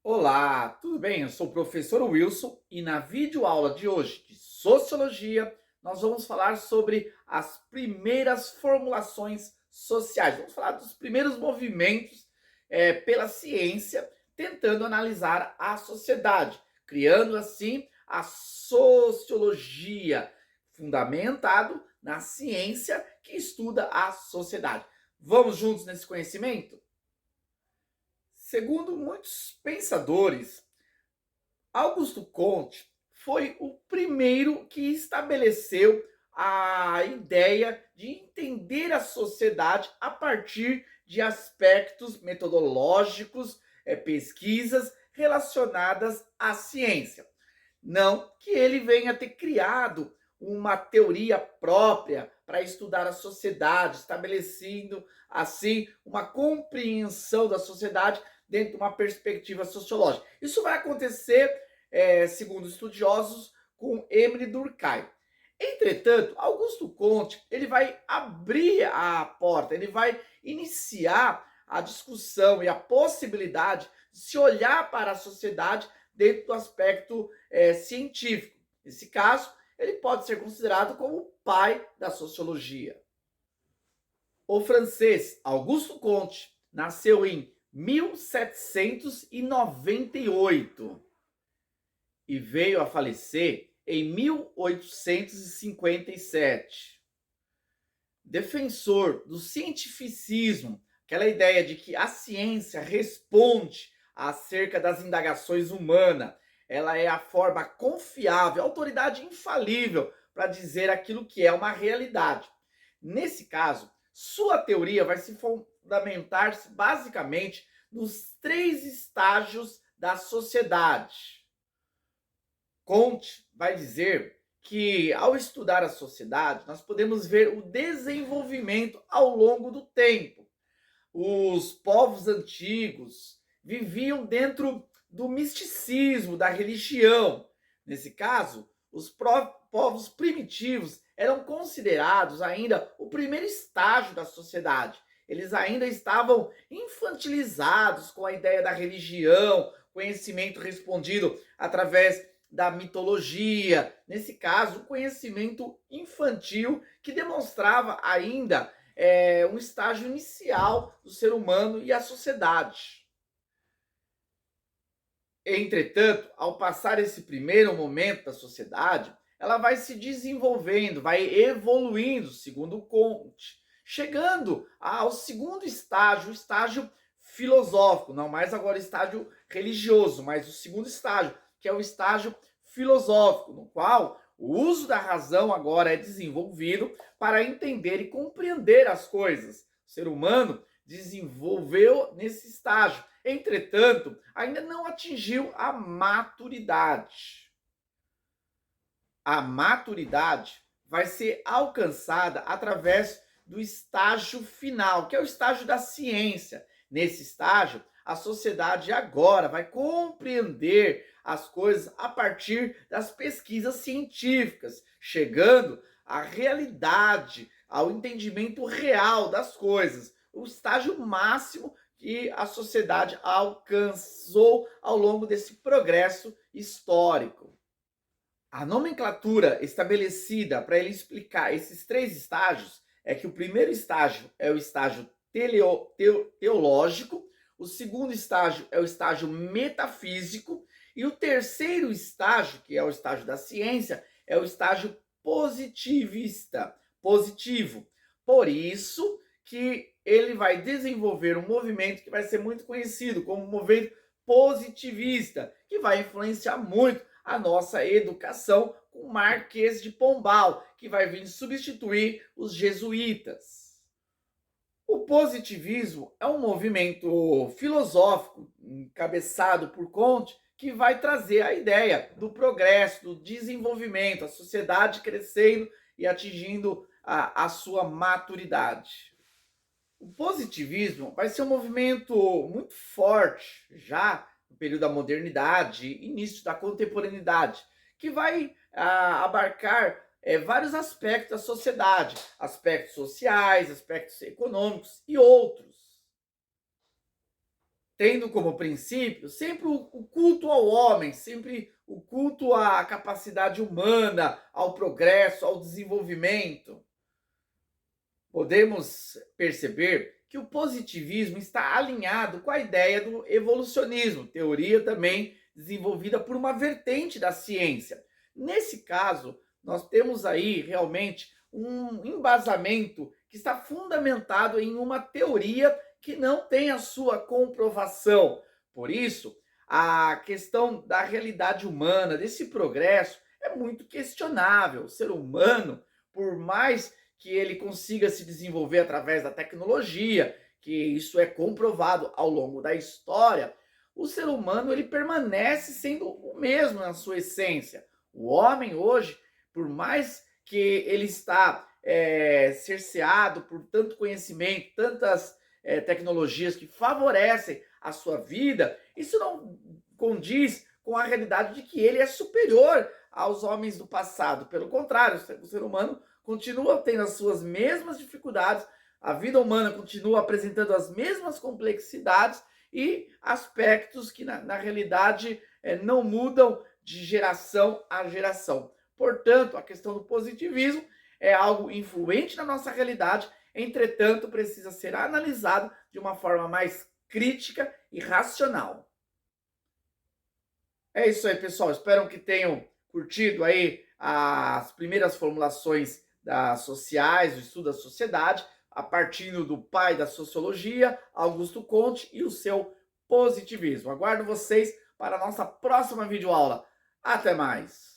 Olá, tudo bem? Eu sou o professor Wilson e na videoaula de hoje de Sociologia nós vamos falar sobre as primeiras formulações sociais. Vamos falar dos primeiros movimentos pela ciência, tentando analisar a sociedade, criando assim a sociologia, fundamentado na ciência que estuda a sociedade. Vamos juntos nesse conhecimento? Segundo muitos pensadores, Augusto Comte foi o primeiro que estabeleceu a ideia de entender a sociedade a partir de aspectos metodológicos, pesquisas relacionadas à ciência. Não que ele venha ter criado uma teoria própria para estudar a sociedade, estabelecendo assim uma compreensão da sociedade dentro de uma perspectiva sociológica. Isso vai acontecer, segundo estudiosos, com Emile Durkheim. Entretanto, Augusto Comte ele vai abrir a porta, ele vai iniciar a discussão e a possibilidade de se olhar para a sociedade dentro do aspecto científico. Nesse caso, ele pode ser considerado como o pai da sociologia. O francês Augusto Comte nasceu em 1798 e veio a falecer em 1857. Defensor do cientificismo, aquela ideia de que a ciência responde acerca das indagações humanas, ela é a forma confiável, a autoridade infalível para dizer aquilo que é uma realidade. Nesse caso, sua teoria vai se fundamentar-se basicamente nos três estágios da sociedade. Comte vai dizer que, ao estudar a sociedade, nós podemos ver o desenvolvimento ao longo do tempo. Os povos antigos viviam dentro do misticismo, da religião. Nesse caso, os povos primitivos eram considerados ainda o primeiro estágio da sociedade. Eles ainda estavam infantilizados com a ideia da religião, conhecimento respondido através da mitologia. Nesse caso, o conhecimento infantil que demonstrava ainda um estágio inicial do ser humano e a sociedade. Entretanto, ao passar esse primeiro momento da sociedade, ela vai se desenvolvendo, vai evoluindo, segundo Comte, chegando ao segundo estágio, o estágio filosófico, não mais agora o estágio religioso, mas o segundo estágio, que é o estágio filosófico, no qual o uso da razão agora é desenvolvido para entender e compreender as coisas. O ser humano desenvolveu nesse estágio. Entretanto, ainda não atingiu a maturidade. A maturidade vai ser alcançada através do estágio final, que é o estágio da ciência. Nesse estágio, a sociedade agora vai compreender as coisas a partir das pesquisas científicas, chegando à realidade, ao entendimento real das coisas. O estágio máximo que a sociedade alcançou ao longo desse progresso histórico. A nomenclatura estabelecida para ele explicar esses três estágios é que o primeiro estágio é o estágio teológico, o segundo estágio é o estágio metafísico e o terceiro estágio, que é o estágio da ciência, é o estágio positivista, positivo. Por isso que ele vai desenvolver um movimento que vai ser muito conhecido como movimento positivista, que vai influenciar muito a nossa educação com Marquês de Pombal, que vai vir substituir os jesuítas. O positivismo é um movimento filosófico encabeçado por Comte que vai trazer a ideia do progresso, do desenvolvimento, a sociedade crescendo e atingindo a sua maturidade. O positivismo vai ser um movimento muito forte já no período da modernidade, início da contemporaneidade, que vai abarcar vários aspectos da sociedade, aspectos sociais, aspectos econômicos e outros. tendo como princípio sempre o culto ao homem, sempre o culto à capacidade humana, ao progresso, ao desenvolvimento. Podemos perceber que o positivismo está alinhado com a ideia do evolucionismo, teoria também desenvolvida por uma vertente da ciência. Nesse caso, nós temos aí realmente um embasamento que está fundamentado em uma teoria que não tem a sua comprovação. Por isso, a questão da realidade humana, desse progresso, é muito questionável. O ser humano, por mais que ele consiga se desenvolver através da tecnologia, que isso é comprovado ao longo da história, o ser humano ele permanece sendo o mesmo na sua essência. O homem hoje, por mais que ele está cerceado por tanto conhecimento, tantas tecnologias que favorecem a sua vida, isso não condiz com a realidade de que ele é superior aos homens do passado. Pelo contrário, o ser humano continua tendo as suas mesmas dificuldades, a vida humana continua apresentando as mesmas complexidades e aspectos que, na realidade, não mudam de geração a geração. Portanto, a questão do positivismo é algo influente na nossa realidade, entretanto, precisa ser analisado de uma forma mais crítica e racional. É isso aí, pessoal. Espero que tenham curtido aí as primeiras formulações das sociais, do estudo da sociedade, a partir do pai da sociologia, Augusto Comte, e o seu positivismo. Aguardo vocês para a nossa próxima videoaula. Até mais!